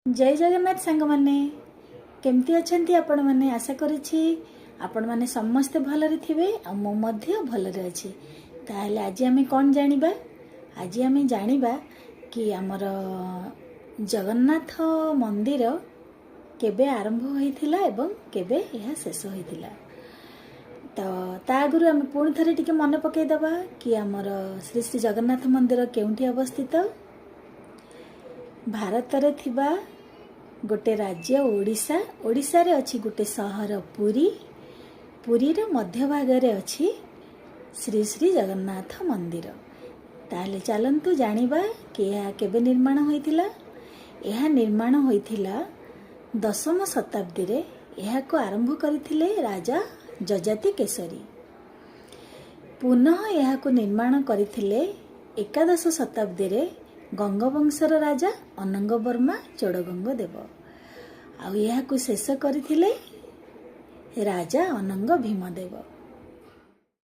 जय जगन्नाथ सांग माने केमती अछंती आपण माने आशा करिछि आपण माने समस्त भलरे थिबे आ मो मध्य भलरे अछि। ताहले आज आमे कोन जानिबा आज आमे जानिबा कि हमर जगन्नाथ मंदिर केबे आरंभ होइथिला एवं केबे यह शेष होइथिला। तो ता आगुरु आमे पुणी थरे टिके मन पकई दबा कि हमर श्री श्री जगन्नाथ मंदिर केउंठी अवस्थित। भारत रे थिबा गोटे राज्य ओडिशा ओडिशा रे अछि गोटे शहर पुरी पुरी रे मध्य भाग रे अछि श्री श्री जगन्नाथ मंदिर। ताले चलंतु जानिबा कि यह केबे निर्माण होइथिला। यह निर्माण होइथिला 10वीं शताब्दी रे। यह को आरंभ करथिले राजा जजाति केसरी। पुनः यह को निर्माण करथिले 11 शताब्दी रे गंगवंशर राजा अनंग वर्मा चोड़गंग देव। आउ यह को शेष करथिले राजा अनंग भीमदेव।